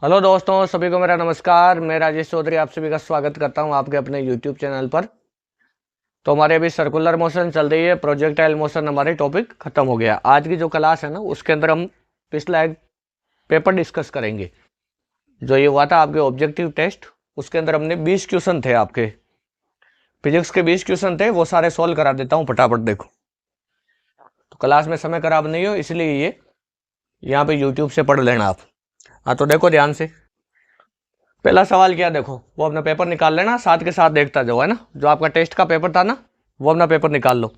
Hello दोस्तों, सभी को मेरा नमस्कार। मैं राजेश चौधरी आप सभी का स्वागत करता हूं आपके अपने यूट्यूब चैनल पर। तो हमारे अभी सर्कुलर मोशन चल रही है, प्रोजेक्टाइल मोशन हमारे टॉपिक खत्म हो गया। आज की जो क्लास है ना, उसके अंदर हम पिछला एक पेपर डिस्कस करेंगे जो ये हुआ था आपके ऑब्जेक्टिव टेस्ट। उसके अंदर हमने 20 क्वेश्चन थे, आपके फिजिक्स के 20 क्वेश्चन थे, वो सारे सोल्व करा देता हूँ फटाफट। देखो, तो क्लास में समय खराब नहीं हो इसलिए ये यहाँ पे यूट्यूब से पढ़ लेना आप। हाँ, तो देखो ध्यान से। पहला सवाल क्या, देखो वो अपना पेपर निकाल लेना, साथ के साथ देखता जाओ, है ना। जो आपका टेस्ट का पेपर था ना, वो अपना पेपर निकाल लो।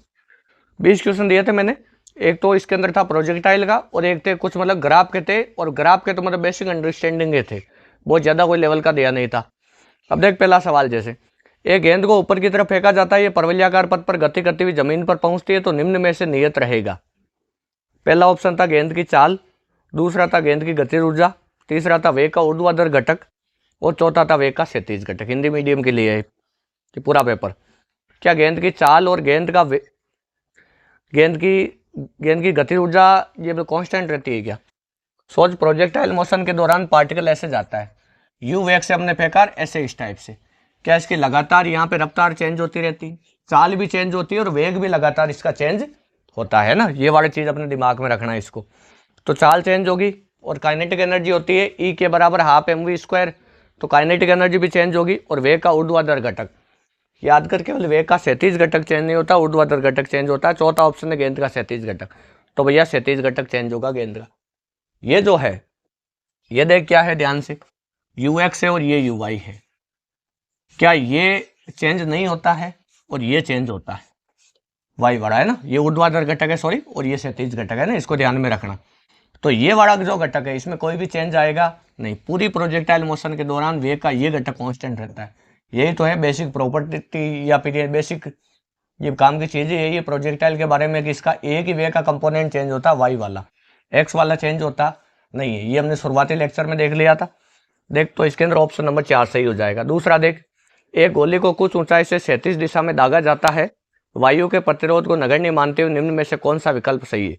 20 क्वेश्चन दिए थे मैंने। एक तो इसके अंदर था प्रोजेक्टाइल का, और एक थे कुछ मतलब ग्राफ के थे, और ग्राफ के तो मतलब बेसिक अंडरस्टैंडिंग के थे, बहुत ज़्यादा कोई लेवल का दिया नहीं था। अब देख पहला सवाल, जैसे एक गेंद को ऊपर की तरफ फेंका जाता है, ये परवलयाकार पथ पर गति करती हुई जमीन पर पहुंचती है, तो निम्न में से नियत रहेगा। पहला ऑप्शन था गेंद की चाल, दूसरा था गेंद की गतिज ऊर्जा, तीसरा था वेग का ऊर्ध्वाधर घटक, और चौथा था वेग का क्षैतिज घटक। हिंदी मीडियम के लिए है ये पूरा पेपर। क्या गेंद की चाल और गेंद की गति ऊर्जा ये कांस्टेंट रहती है क्या? सोच, प्रोजेक्टाइल मोशन के दौरान पार्टिकल ऐसे जाता है, यू वेग से हमने फेंका, ऐसे इस टाइप से। क्या इसकी लगातार यहाँ पे रफ्तार चेंज होती रहती है, चाल भी चेंज होती है, और वेग भी लगातार इसका चेंज होता है ना। ये वाली चीज अपने दिमाग में रखना है इसको। तो चाल चेंज होगी, और काइनेटिक एनर्जी होती है ई के बराबर हाफ mv²। तो काइनेटिक एनर्जी भी चेंज होगी, और वेग का ऊर्ध्वाधर घटक याद कर, केवल वेग का क्षैतिज घटक चेंज नहीं होता, ऊर्ध्वाधर घटक चेंज होता है। चौथा ऑप्शन है गेंद का क्षैतिज घटक। तो भैया क्षैतिज घटक चेंज होगा गेंद का। ये जो है, ये देख क्या है ध्यान से, यू एक्स है और ये यू वाई है। क्या ये चेंज नहीं होता है, और ये चेंज होता है, वाई बड़ा है ना, ये ऊर्ध्वाधर घटक है सॉरी, और ये क्षैतिज घटक है ना, इसको ध्यान में रखना। तो ये वाला जो घटक है, इसमें कोई भी चेंज आएगा नहीं। पूरी प्रोजेक्टाइल मोशन के दौरान वेग का ये घटक कांस्टेंट रहता है। यही तो है बेसिक प्रॉपर्टी, या फिर ये बेसिक ये काम की चीज है। यही है प्रोजेक्टाइल के बारे में कि इसका एक ही वेग का कंपोनेंट चेंज होता है, वाई वाला, एक्स वाला चेंज होता नहीं है। ये हमने शुरुआती लेक्चर में देख लिया था। देख, तो इसके अंदर ऑप्शन नंबर 4 सही हो जाएगा। दूसरा देख, एक गोली को कुछ ऊंचाई से 37 दिशा में दागा जाता है, वायु के प्रतिरोध को नगण्य मानते हुए निम्न में से कौन सा विकल्प सही है?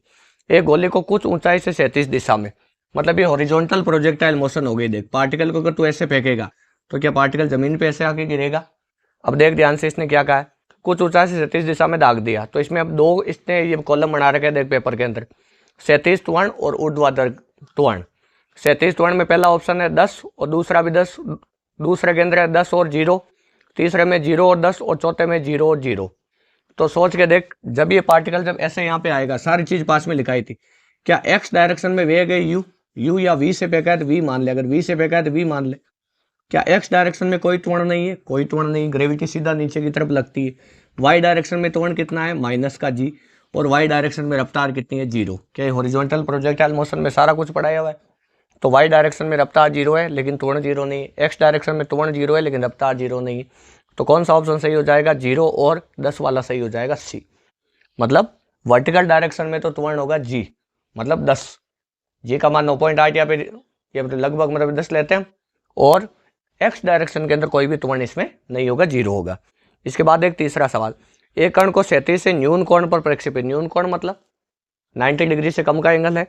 एक गोली को कुछ ऊंचाई से 37 दिशा में, मतलब ये हॉरिजॉन्टल प्रोजेक्टाइल मोशन हो गई। देख, पार्टिकल को अगर तू ऐसे फेंकेगा, तो क्या पार्टिकल जमीन पे ऐसे आके गिरेगा? अब देख ध्यान से, इसने क्या कहा है, कुछ ऊंचाई से 37 दिशा में दाग दिया। तो इसमें अब दो इसने ये कॉलम बना रखे हैं, देख पेपर के अंदर, 37 त्वरण और ऊर्ध्वाधर त्वरण। 37 त्वरण में पहला ऑप्शन है 10, और दूसरा भी 10, दूसरे के अंदर है 10 और 0, तीसरे में 0 और 10, और चौथे में 0 और 0। तो सोच के देख, जब ये पार्टिकल जब ऐसे यहाँ पे आएगा, सारी चीज पास में लिखाई थी। क्या एक्स डायरेक्शन में वेग है यू या वी से फेंका है तो वी मान ले, अगर वी से फेंका है तो वी मान ले। क्या एक्स डायरेक्शन में कोई त्वरण नहीं है? कोई त्वरण नहीं, ग्रेविटी सीधा नीचे की तरफ लगती है। वाई डायरेक्शन में त्वरण कितना है? माइनस का जी। और वाई डायरेक्शन में रफ्तार कितनी है? 0। क्या हॉरिजॉन्टल प्रोजेक्टाइल मोशन में सारा कुछ पढ़ाया हुआ है? तो वाई डायरेक्शन में रफ्तार 0 है, लेकिन त्वरण 0 नहीं है। एक्स डायरेक्शन में त्वरण 0 है, लेकिन रफ्तार 0 नहीं है। तो कौन सा ऑप्शन सही हो जाएगा? 0 और 10 वाला सही हो जाएगा, सी। मतलब वर्टिकल डायरेक्शन में तो त्वरण होगा जी, मतलब 10। जी का मान 9.8 या फिर ये लगभग मतलब 10 लेते हैं। और एक्स डायरेक्शन के अंदर कोई भी त्वरण इसमें नहीं होगा, 0 होगा। इसके बाद एक तीसरा सवाल, एक कण को क्षैतिज से न्यून कोण पर प्रक्षेपित, न्यून कोण मतलब 90 डिग्री से कम का एंगल है।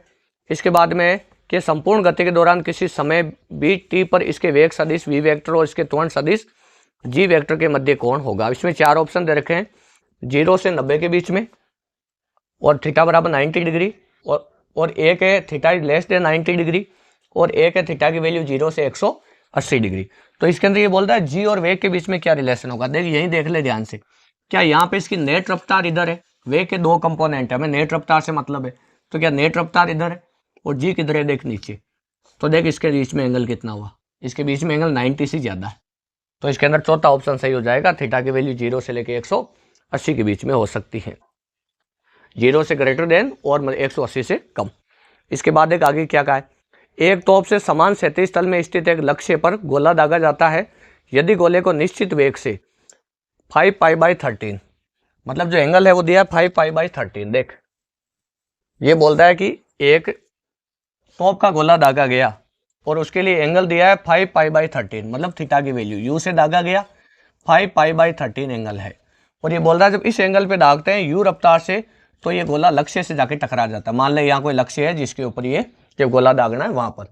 इसके बाद में कि संपूर्ण गति के दौरान किसी समय बी टी पर इसके वेग सदिश वी वेक्टर और इसके त्वरण सदिश जी वेक्टर के मध्य कौन होगा? इसमें 4 ऑप्शन दे रखे हैं, 0 से 90 के बीच में, और थीटा बराबर 90 डिग्री, और एक है थीटा लेस देन 90 डिग्री, और एक है थीटा की वैल्यू 0 से 180 डिग्री। तो इसके अंदर ये बोलता है जी और वेग के बीच में क्या रिलेशन होगा। देख, यही देख ले ध्यान से। क्या यहाँ पे इसकी नेट रफ्तार इधर है, वेग के 2 कंपोनेंट है, हमें नेट रफ्तार से मतलब है। तो क्या नेट रफ्तार इधर है और जी किधर है? देख नीचे। तो देख इसके बीच में एंगल कितना हुआ, इसके बीच में एंगल 90 से ज्यादा है। तो इसके अंदर चौथा ऑप्शन सही हो जाएगा, थीटा की वैल्यू 0 से लेकर 180 के बीच में हो सकती है, 0 से ग्रेटर देन और 180 से कम। इसके बाद एक आगे क्या कहा है, एक तोप से समान क्षैतिज तल में स्थित एक लक्ष्य पर गोला दागा जाता है, यदि गोले को निश्चित वेग से 5π/13, मतलब जो एंगल है वो दिया है 5π/13। देख, ये बोलता है कि एक तोप का गोला दागा गया और उसके लिए एंगल दिया है 5π/13, मतलब थीटा की वैल्यू यू से दागा गया, 5π/13 एंगल है। और ये बोल रहा है जब इस एंगल पे दागते हैं यू रफ्तार से, तो ये गोला लक्ष्य से जाके टकरा जाता है। मान ले यहाँ कोई लक्ष्य है जिसके ऊपर ये जब गोला दागना है वहां पर,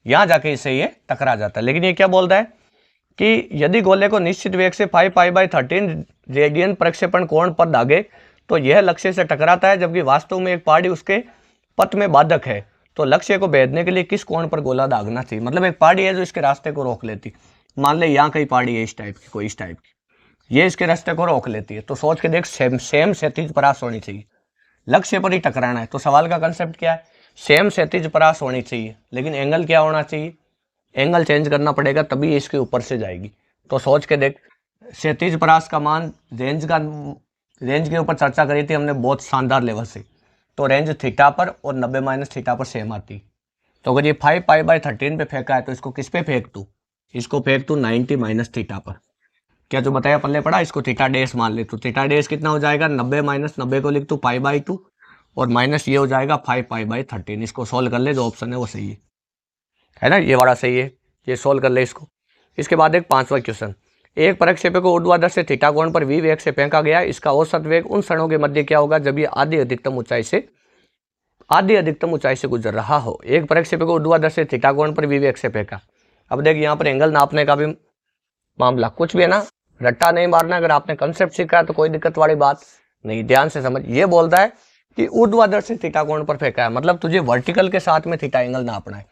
यहाँ जाके इससे ये टकरा जाता है। लेकिन ये क्या बोल रहा है कि यदि गोले को निश्चित वेग से 5π/13 रेडियन प्रक्षेपण कोण पर दागे तो यह लक्ष्य से टकराता है, जबकि वास्तव में एक पहाड़ी उसके पथ में बाधक है। तो लक्ष्य को भेदने के लिए किस कोण पर गोला दागना चाहिए? मतलब एक पहाड़ी है जो इसके रास्ते को रोक लेती। मान ले यहाँ कहीं पहाड़ी है इस टाइप की, कोई इस टाइप की, ये इसके रास्ते को रोक लेती है। तो सोच के देख, सेम क्षैतिज परास होनी चाहिए, लक्ष्य पर ही टकराना है। तो सवाल का कंसेप्ट क्या है? सेम क्षैतिज परास होनी चाहिए, लेकिन एंगल क्या होना चाहिए? एंगल चेंज करना पड़ेगा, तभी इसके ऊपर से जाएगी। तो सोच के देख, क्षैतिज परास का मान रेंज के ऊपर चर्चा करी थी हमने बहुत शानदार लेवल से। तो रेंज थीटा पर और 90 - थीटा पर सेम आती। तो अगर ये 5π/13 पे फेंका है तो इसको किस पे फेंक तू? इसको फेंक तू 90 - थीटा पर। क्या जो बताया पल्ले पड़ा, इसको थीटा डेस मान ले। तो थीटा डेस कितना हो जाएगा? 90 - 90 को लिख तू π/2 और माइनस ये हो जाएगा 5π/13। इसको सोल्व कर ले, जो ऑप्शन है वो सही है ना, ये वाला सही है, ये सोल्व कर ले इसको। इसके बाद एक 5वां क्वेश्चन, एक प्रक्षेपक को ऊर्ध्वाधर से थीटा कोण पर v वेग से फेंका गया, इसका औसत वेग उन क्षणों के मध्य क्या होगा जब ये आधी अधिकतम ऊंचाई से गुजर रहा हो। एक प्रक्षेपक को ऊर्ध्वाधर से थीटा कोण पर v वेग से फेंका। अब देख, यहाँ पर एंगल नापने का भी मामला कुछ भी है ना, रट्टा नहीं मारना। अगर आपने कंसेप्ट सीखा है तो कोई दिक्कत वाली बात नहीं, ध्यान से समझ। ये बोलता है कि ऊर्ध्वाधर से थीटा कोण पर फेंका है, मतलब तुझे वर्टिकल के साथ में थीटा एंगल नापना है।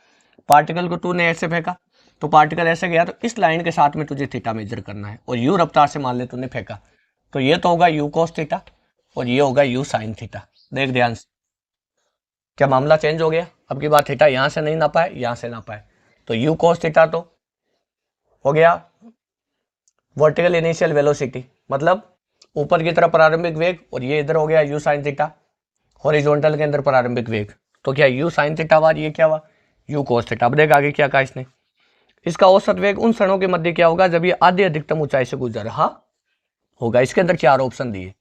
पार्टिकल को तूने ऐसे फेंका तो पार्टिकल ऐसे गया, तो इस लाइन के साथ में तुझे थीटा मेजर करना है। और यू रफ्तार से मान ले तूने फेंका, तो ये तो होगा यू कोस थीटा और ये होगा यू साइन थीटा। देख ध्यान से, क्या मामला चेंज हो गया? अब की बात थीटा यहां से नहीं नापा है, यहां से नापा है। तो यू कोस थीटा तो हो गया वर्टिकल इनिशियल वेलोसिटी, मतलब ऊपर की तरफ प्रारंभिक वेग, और ये इधर हो गया यू साइन थीटा हॉरिजॉन्टल के अंदर प्रारंभिक वेग। तो क्या यू साइन थीटा हुआ, ये क्या हुआ यू कोस थीटा। अब देख आगे क्या कहा इसने, इसका औसत वेग उन क्षणों के मध्य क्या होगा जब ये आधी अधिकतम ऊंचाई से गुजर रहा होगा। इसके अंदर 4 ऑप्शन दिए।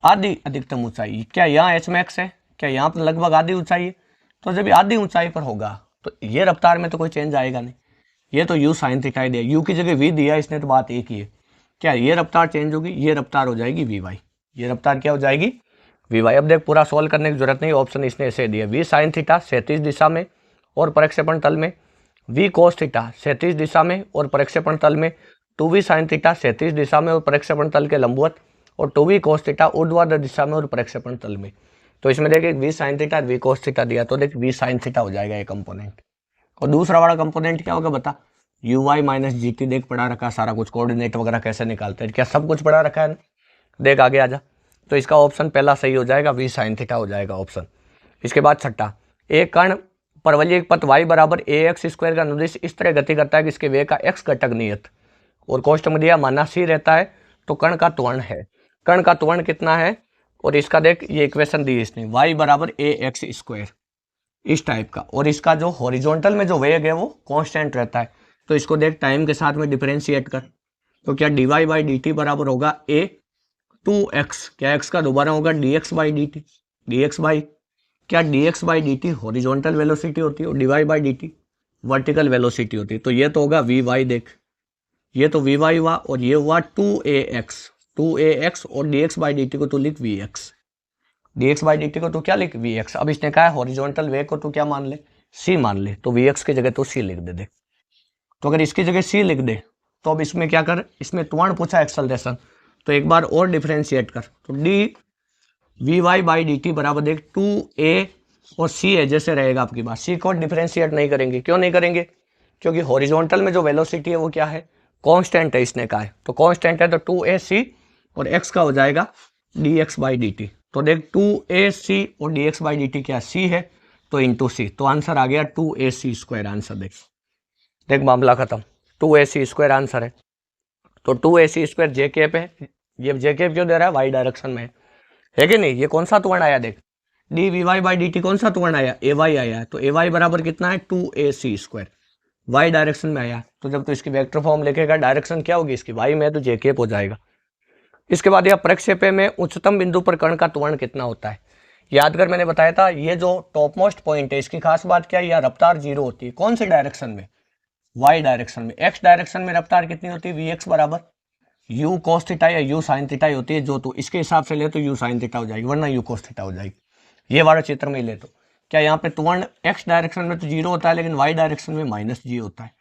आधी अधिकतम ऊंचाई, क्या यहाँ एच मैक्स है? क्या यहाँ पर लगभग आधी ऊंचाई है? तो जब ये आधी ऊंचाई पर होगा तो ये रफ्तार में तो कोई चेंज आएगा नहीं। ये तो यू साइन थीटा ही दिया, यू की जगह वी दिया इसने, तो बात एक ही है। क्या ये रफ्तार चेंज होगी? ये रफ्तार हो जाएगी वी वाई। ये रफ्तार क्या हो जाएगी? V y. अब देख, पूरा सॉल्व करने की जरूरत नहीं, ऑप्शन इसने ऐसे दिया, वी साइन थीटा क्षैतिज दिशा में और प्रक्षेपण तल में, वी कोस थीटा क्षैतिज दिशा में और प्रक्षेपण तल में, 2v साइन थीटा क्षैतिज दिशा में और प्रक्षेपण तल के लंबवत, और 2v कोस थीटा ऊर्ध्वाधर दिशा में और प्रक्षेपण तल में। तो इसमें देखिए v sine theta v cos theta दिया, तो देख वी साइन थीटा हो जाएगा ये कंपोनेंट। और दूसरा वाला कंपोनेंट क्या होगा बता? U y minus g t. देख पढ़ा रखा सारा कुछ, कोऑर्डिनेट वगैरह कैसे निकालते हैं, क्या सब कुछ पढ़ा रखा है? देख आगे आजा। तो इसका ऑप्शन पहला सही हो जाएगा, वी साइन थीटा हो जाएगा ऑप्शन। इसके बाद छठा, एक कण परवलयिक पथ y बराबर ax² का अनुदिश इस तरह गति करता है कि इसके वेग का x घटक नियत और कोष्ठ में दिया माना c रहता है, तो कण का त्वरण है। कण का त्वरण कितना है? और इसका देख ये इक्वेशन दी इसने, y बराबर ax² इस टाइप का, और इसका जो हॉरिजॉन्टल में जो वेग है वो कांस्टेंट रहता है। तो इसको देख टाइम के साथ में डिफरेंशिएट कर, तो क्या dy/dt बराबर होगा a2x, क्या x का दोबारा होगा dx/dt, क्या dx/dt हॉरिजॉन्टल वेलोसिटी होती है और dy/dt वर्टिकल वेलोसिटी होती है। तो ये तो होगा vy। देख ये तो vy हुआ और ये हुआ 2ax और dx/dt को तो लिख vx, dx/dt को तो क्या लिख vx। अब इसने कहा है हॉरिजॉन्टल वेग को तो क्या मान ले? c मान ले, तो vx की जगह तो c लिख दे। देख तो अगर इसकी जगह c लिख दे तो अब इसमें क्या कर, इसमें त्वरण पूछा एक्सेलरेशन, तो एक बार और डिफरेंशिएट कर, तो dy/dt बराबर देख 2a और c है जैसे रहेगा आपकी बात। c को डिफरेंशिएट नहीं करेंगे, क्यों नहीं करेंगे? क्योंकि हॉरिजॉन्टल में जो वेलोसिटी है वो क्या है? कांस्टेंट है, इसने कहा है तो कांस्टेंट है, तो 2ac और x का हो जाएगा dx/dt। तो देख 2ac और dx/dt क्या c है, तो इंटू c, तो आंसर आ गया 2ac²। आंसर देख मामला खत्म, 2ac² आंसर है। तो 2ac² जे कैप है, ये जे कैप क्यों दे रहा है? वाई डायरेक्शन में है कि नहीं? ये कौन सा त्वरण आया? देख dvy/dt कौन सा त्वरण आया? ay आया है, तो ay बराबर कितना है? 2ac², वाई डायरेक्शन में आया। तो जब तो इसकी वेक्टर फॉर्म लिखेगा डायरेक्शन क्या होगी इसकी? वाई में, तो जे कैप हो जाएगा। इसके बाद यह प्रक्षेपे में उच्चतम बिंदु पर कण का त्वरण कितना होता है? याद कर मैंने बताया था, ये जो टॉप मोस्ट पॉइंट है इसकी खास बात क्या है? यह रफ्तार 0 होती है। कौन से डायरेक्शन में? वाई डायरेक्शन में। एक्स डायरेक्शन में रफ्तार कितनी होती है? vx बराबर यू कोस थीटा या यू साइन थीटा होती है, जो तो इसके हिसाब से ले तो यू साइन थीटा हो जाएगी, वरना यू कोस थीटा हो जाएगी। ये वाला चित्र में ले तो क्या यहाँ पे त्वरण एक्स डायरेक्शन में तो जीरो होता है, लेकिन वाई डायरेक्शन में माइनस जी होता है।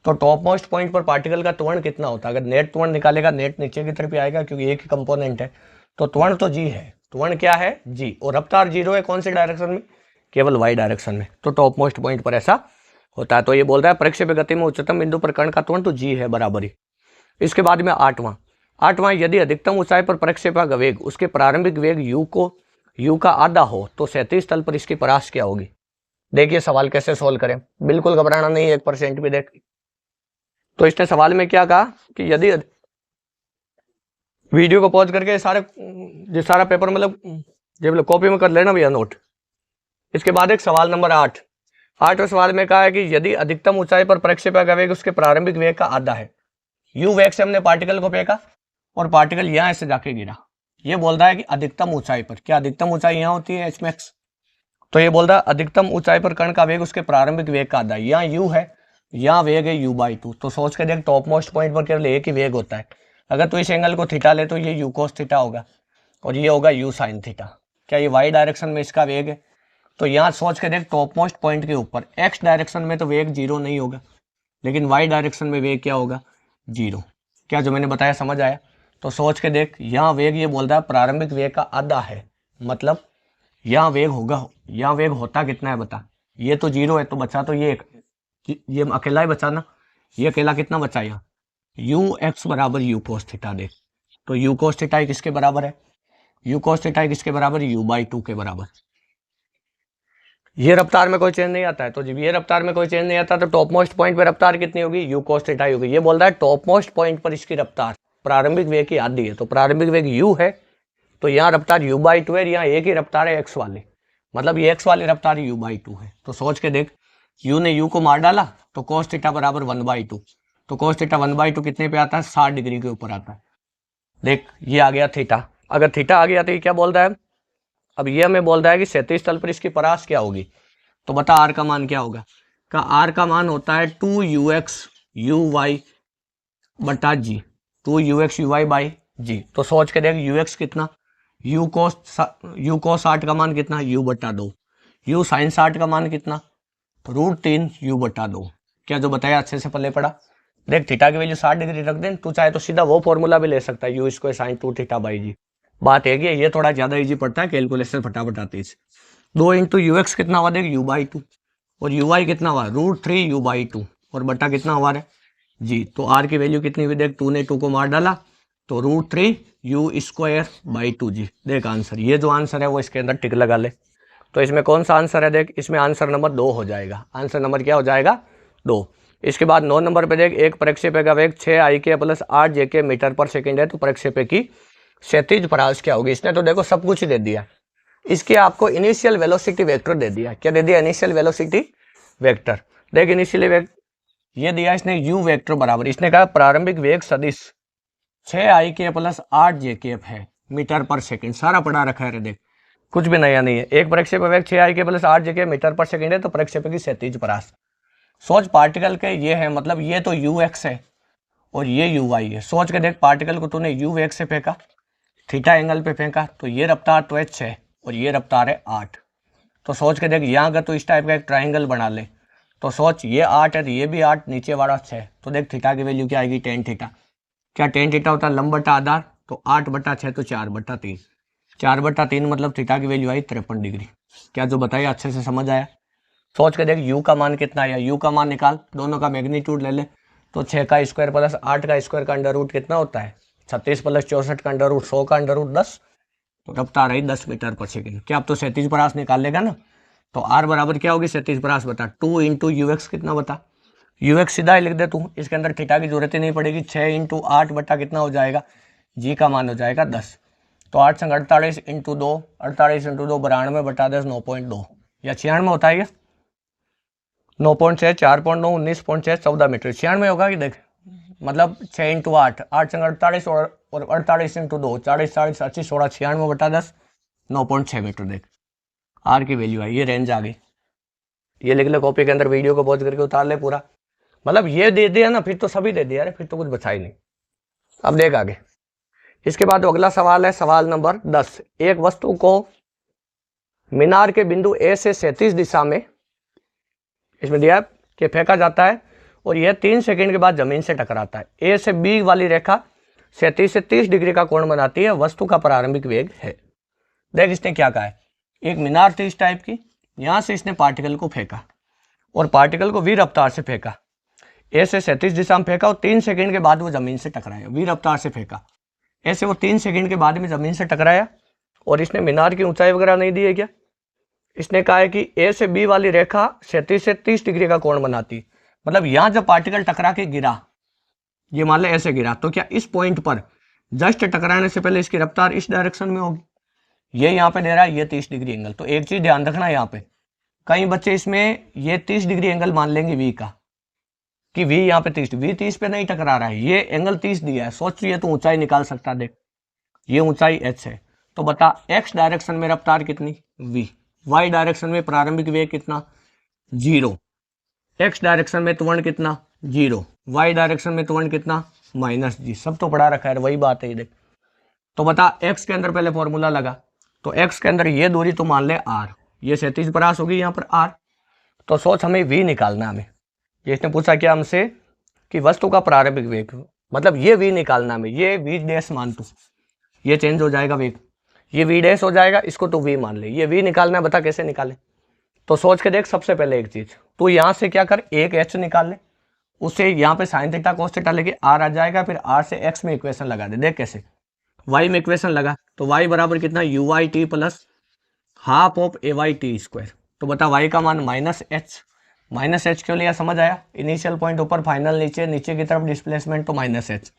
तो टॉप मोस्ट पॉइंट पर पार्टिकल का त्वरण कितना होता है? अगर नेट त्वरण निकालेगा, नेट नीचे की तरफ ही आएगा क्योंकि एक ही कंपोनेंट है, तो त्वरण तो जी है, त्वरण क्या है? जी। और रफ्तार जीरो है कौन सी डायरेक्शन में? केवल वाई डायरेक्शन में। तो टॉप मोस्ट पॉइंट पर ऐसा होता है। तो ये बोल रहा है प्रक्षेप्य गति में उच्चतम बिंदु पर कण का त्वरण तो जी है बराबर ही। इसके बाद में आठवां, यदि अधिकतम ऊंचाई पर प्रक्षेपा का वेग उसके प्रारंभिक वेग u का आधा हो तो क्षैतिज तल पर इसकी परास क्या होगी? देखिए सवाल कैसे सोल्व करें, बिल्कुल घबराना नहीं, 1% भी देख। तो इसने सवाल में क्या कहा कि यदि वीडियो को पॉज करके सारा पेपर मतलब कॉपी में कर लेना भैया नोट। इसके बाद एक सवाल नंबर 8वें सवाल में कहा है कि यदि अधिकतम ऊंचाई पर प्रक्षेपा का वेग उसके प्रारंभिक वेग का आधा है। u वेग से हमने पार्टिकल को फेंका और पार्टिकल यहां से जाके गिरा। ये बोल रहा है कि अधिकतम ऊंचाई पर, क्या अधिकतम ऊंचाई यहां होती है h max? तो ये बोल रहा है अधिकतम ऊंचाई पर कण का वेग उसके प्रारंभिक वेग का आधा है। यहाँ u है, यहाँ वेग है u/2। तो सोच के देख, टॉप मोस्ट पॉइंट पर केवल एक ही वेग होता है। अगर तो इस एंगल को थीटा ले तो ये u cos थीटा होगा और ये होगा u sin थीटा। क्या ये y डायरेक्शन में इसका वेग है? तो यहाँ सोच के देख, टॉप मोस्ट पॉइंट के ऊपर x डायरेक्शन में तो वेग जीरो नहीं होगा, लेकिन y डायरेक्शन में वेग क्या होगा? जीरो। क्या जो मैंने बताया समझ आया? तो सोच के देख, यहाँ वेग ये बोल रहा है प्रारंभिक वेग का आधा है, मतलब यहाँ वेग होगा, यहाँ वेग होता कितना है बता? ये तो जीरो है, तो बचा तो ये अकेला ही बचा ना। ये अकेला कितना बचा? यहाँ ux बराबर u cos थीटा। देख तो u cos थीटा किसके बराबर है? u cos थीटा किसके बराबर? u/2 के बराबर। ये रफ्तार में कोई चेंज नहीं आता है, तो जब ये रफ्तार में कोई चेंज नहीं आता तो टॉप मोस्ट पॉइंट पर रफ्तार कितनी होगी? u cos थीटा होगी। ये बोल रहा है टॉप मोस्ट पॉइंट पर इसकी रफ्तार प्रारंभिक वेग की आधी है, तो प्रारंभिक वेग u है, तो यहाँ रफ्तार u/2 है, यहाँ एक ही रफ्तार है x वाली, मतलब ये x वाली रफ्तार u/2 है। तो सोच के देख, u ने u को मार डाला तो cos थीटा बराबर 1/2। तो cos थीटा 1/2 कितने पे आता है? 60 डिग्री के ऊपर आता है। देख ये आ गया थीटा। अगर थीटा आ गया तो ये क्या बोल रहा है? अब ये हमें बोल रहा है कि क्षैतिज तल पर इसकी परास क्या होगी। तो बता r का मान क्या होगा? का r का मान होता है 2ux uy बटा g, 2ux uy by g। तो सोच के देख, ux कितना? u cos 60 का मान कितना? u बटा 2। u sin 60 का मान कितना? √3 u बटा 2। क्या जो बताया अच्छे से पल्ले पड़ा? देख थीटा की वैल्यू 60 डिग्री रख दें, तू चाहे तो सीधा वो फॉर्मूला भी ले सकता है, u square sine 2 theta by G. बात है कि ये थोड़ा ज्यादा इजी पड़ता है, कैलकुलेशन फटाफट आती है। 2 इंटू ux कितना हुआ? देख u/2 और uy कितना हुआ? √3 u/2 और बटा कितना हुआ है? जी। तो r की वैल्यू कितनी हुई? देख 2 ने 2 को मार डाला तो √3 u स्क्वायर बाई 2 जी। देख आंसर, ये जो आंसर है वो इसके अंदर टिक लगा ले। तो इसमें कौन सा आंसर है? देख इसमें आंसर नंबर 2 हो जाएगा। आंसर नंबर क्या हो जाएगा? 2। इसके बाद 9 नंबर पे देख, एक प्रक्षेपय का वेग 6 IK + 8 JK मीटर पर सेकंड है, तो प्रक्षेपय की क्षैतिज परास क्या होगी? इसने तो देखो सब कुछ दे दिया। इसके आपको इनिशियल वेलोसिटी वेक्टर दे दिया। क्या दे दिया? Initial velocity vector. देख इनिशियल वेक्टर ये दिया इसने u वेक्टर बराबर, इसने कहा प्रारंभिक वेग सदिश 6 IK + 8 JK है मीटर पर सेकंड। सारा पढ़ा रखा है रे, देख कुछ भी नया नहीं है। एक प्रक्षेपय वेग 6 IK + 8 JK मीटर पर सेकंड है, तो प्रक्षेपय की क्षैतिज परास। सोच पार्टिकल के ये है, मतलब ये तो ux है और ये uy है। सोच के देख, पार्टिकल को तूने u वेग से फेंका, थीटा एंगल पे फेंका, तो ये रफ्तार तो h है और ये रफ्तार है 8। तो सोच के देख, यहाँ अगर तो इस टाइप का एक ट्राइंगल बना ले, तो सोच ये 8 है तो ये भी 8, नीचे वाला 6। तो देख थीटा की वैल्यू क्या आएगी? tan theta. क्या tan थीटा होता है? लंब बटा आधार, तो 8/6 तो 4/3। 4/3 मतलब थीटा की वैल्यू आई 53 डिग्री। क्या जो बताया अच्छे से समझ आया? सोच के देख u का मान कितना आया? u का मान निकाल, दोनों का मैग्नीट्यूड ले ले। तो 6 का स्क्वायर + 8 का स्क्वायर का अंडर रूट कितना होता है? 36 + 64 का अंडर रूट 100 का अंडर रूट 10। तो रफ्तार आई 10 मीटर पर सेकंड। क्या अब तो क्षैतिज परास निकाल लेगा ना? तो r बराबर क्या होगी? क्षैतिज परास बता 2 इंटू ux कितना बता? ux सीधा ही लिख दे तू, इसके अंदर थीटा की जरूरत ही नहीं पड़ेगी। 6 इंटू 8 बटा कितना हो जाएगा? g का मान हो जाएगा 10। तो 8 संग 48 इंटू 2, 48 इंटू 2 92 बटा 10 9.2 या 96 होता है। 9.6 4.9 19.6 14 मीटर 96 होगा कि देख, मतलब 6 इंटू 8, 8 संग 48 और 48 इंटू 2 40 40 80 16 96 बटा 10 9.6 मीटर। देख आर की वैल्यू आई, ये रेंज आ गई। ये लिख ले कॉपी के अंदर, वीडियो को पॉज करके उतार ले पूरा। मतलब ये दे दिया ना, फिर तो सभी दे दिया, फिर तो कुछ बचा ही नहीं। अब देख आगे। इसके बाद अगला सवाल है सवाल नंबर 10। एक वस्तु को मीनार के बिंदु ए से 37 दिशा में, इसमें दिया कि फेंका जाता है और यह 3 सेकंड के बाद जमीन से टकराता है। ए से बी वाली रेखा 37 से 30 डिग्री का कोण बनाती है, वस्तु का प्रारंभिक वेग है। देख इसने क्या कहा है, एक मीनार थी इस टाइप की, यहां से इसने पार्टिकल को फेंका और पार्टिकल को वी रफ्तार से फेंका, ए से 37 दिशा में फेंका और 3 सेकंड के बाद वो जमीन से टकराया, वी रफ्तार से फेंका, ऐसे वो 3 सेकंड के बाद में जमीन से टकराया। और इसने मीनार की ऊंचाई वगैरह नहीं दी है क्या, इसने कहा है कि ए से बी वाली रेखा 37 से 30 डिग्री का कोण बनाती, मतलब यहां जब पार्टिकल टकरा के गिरा, ये मान ले ऐसे गिरा, तो क्या इस पॉइंट पर जस्ट टकराने से पहले इसकी रफ्तार इस डायरेक्शन में होगी, ये यहाँ पे दे रहा है ये 30 डिग्री एंगल। तो एक चीज ध्यान रखना यहाँ पे, कई बच्चे इसमें ये 30 डिग्री एंगल मान लेंगे वी का, कि वी यहाँ पे 30 पे नहीं टकरा रहा है, ये एंगल 30 दिया है, सोच ये तो ऊंचाई निकाल सकता, देख ये ऊंचाई h है, तो बता x डायरेक्शन में रफ्तार कितनी v, y डायरेक्शन में प्रारंभिक वेग कितना 0, x डायरेक्शन में त्वरण कितना 0, y डायरेक्शन में त्वरण कितना -g, सब तो पढ़ा रखा है, वही बात है। देख तो बता x के अंदर पहले फॉर्मूला लगा, तो x के अंदर ये दूरी तो मान ले r, ये 37 परास होगी यहाँ पर r, तो सोच हमें v निकालना है हमें, ये इसने पूछा क्या हमसे कि वस्तु का प्रारंभिक वेग, मतलब ये v निकालना हमें, ये v डैश मान तू, ये चेंज हो जाएगा वेग, ये v डैश हो जाएगा, इसको तो v मान ले, ये v निकालना है, बता कैसे निकाले। तो सोच के देख, सबसे पहले एक चीज तू यहाँ से क्या कर, एक h निकाल ले, उससे यहाँ पे साइन थीटा कोस थीटा लेके r आ जाएगा, फिर r से x में इक्वेशन लगा दे, देख कैसे y में इक्वेशन लगा, तो y बराबर कितना u i t plus half of a y t square, तो बता y का मान -h क्यों लिया, समझ आया, इनिशियल पॉइंट ऊपर, फाइनल नीचे, नीचे की तरफ डिस्प्लेसमेंट, तो -h,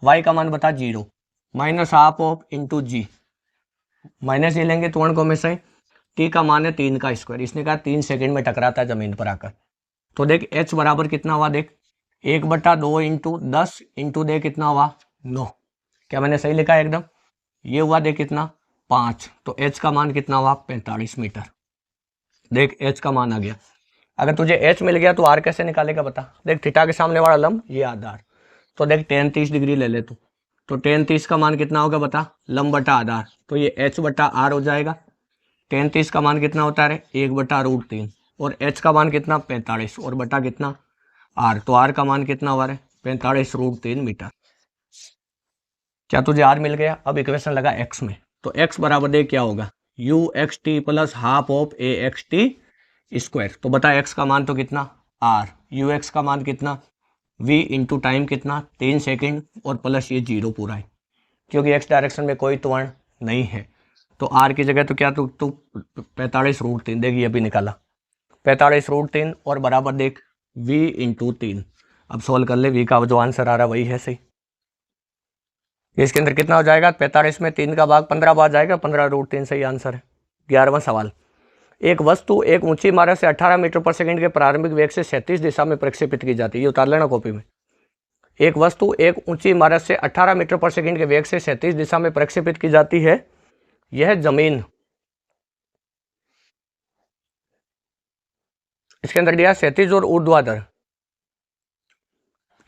y का मान बता 0, minus half of into g, minus ये लेंगे त्वरण को हमेशा ही, t का मान है 3 का स्क्वायर, इसने कहा 3 सेकंड में टकराता है जमीन पर आकर, तो देख h बराबर कितना हुआ, देख 1/2 इंटू 10 इंटू दे कितना हुआ 9, क्या मैंने सही लिखा है एकदम, ये हुआ देख कितना 5, तो h का मान कितना हुआ 45 मीटर, देख h का मान आ गया। अगर तुझे h मिल गया तो r कैसे निकालेगा बता, देख थीटा के सामने वाला लंब ये आधार, तो देख tan 30 डिग्री ले ले तू, तो tan 30 का मान कितना होगा बता, लंब बटा आधार, तो ये h/r हो जाएगा, tan 30 का मान कितना होता है 1/√3, और h का मान कितना 45 और बटा कितना r, तो r का मान कितना हुआ है 45√3 मीटर। क्या तुझे r मिल गया, अब इक्वेशन लगा x में, तो x बराबर देख क्या होगा uxt plus half of axt square, तो बता x का मान तो कितना r, ux का मान कितना v इंटू टाइम कितना 3 सेकंड और प्लस ये 0 पूरा है, क्योंकि x डायरेक्शन में कोई त्वरण नहीं है, तो r की जगह तो क्या तू 45√3, देख ये भी निकाला 45√3 और बराबर देख v इंटू 3, अब सोल्व कर ले, v का जो आंसर आ रहा है वही है सही, इसके अंदर कितना हो जाएगा 45 में 3 का भाग 15 बार जाएगा, 15√3 सही आंसर है। 11वां सवाल, एक वस्तु एक ऊंची इमारत से 18 मीटर पर सेकंड के प्रारंभिक वेग से 37 दिशा में प्रक्षेपित की जाती है, ये उतार लेना कॉपी में। एक वस्तु एक ऊंची इमारत से 18 मीटर पर सेकंड के वेग से 37 दिशा में प्रक्षेपित की जाती है, यह जमीन, इसके अंदर दिया 37 और ऊर्ध्वाधर,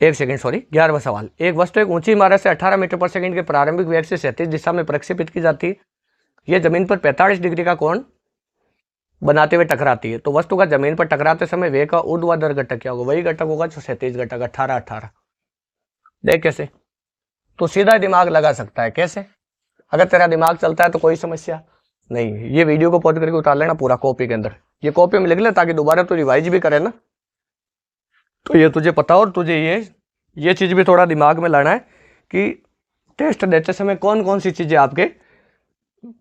एक सेकंड सॉरी 11वां सवाल, एक वस्तु एक ऊंची इमारत से 18 मीटर पर सेकंड के प्रारंभिक वेग से 37 दिशा में प्रक्षेपित की जाती है, यह जमीन पर 45 डिग्री का कोण बनाते हुए टकराती है, तो वस्तु का जमीन पर टकराते समय वेग का ऊर्ध्वाधर घटक क्या होगा, वही घटक होगा जो 37 घटक 18। देख कैसे, तो सीधा दिमाग लगा सकता है, कैसे, अगर तेरा दिमाग चलता है तो कोई समस्या नहीं। ये वीडियो को पॉज करके उतार लेना पूरा कॉपी के अंदर, ये कॉपी में लिख ले ताकि दोबारा तो रिवाइज भी करे ना, तो ये तुझे पता, और तुझे ये चीज भी थोड़ा दिमाग में लाना है कि टेस्ट देते समय कौन कौन सी चीजें आपके,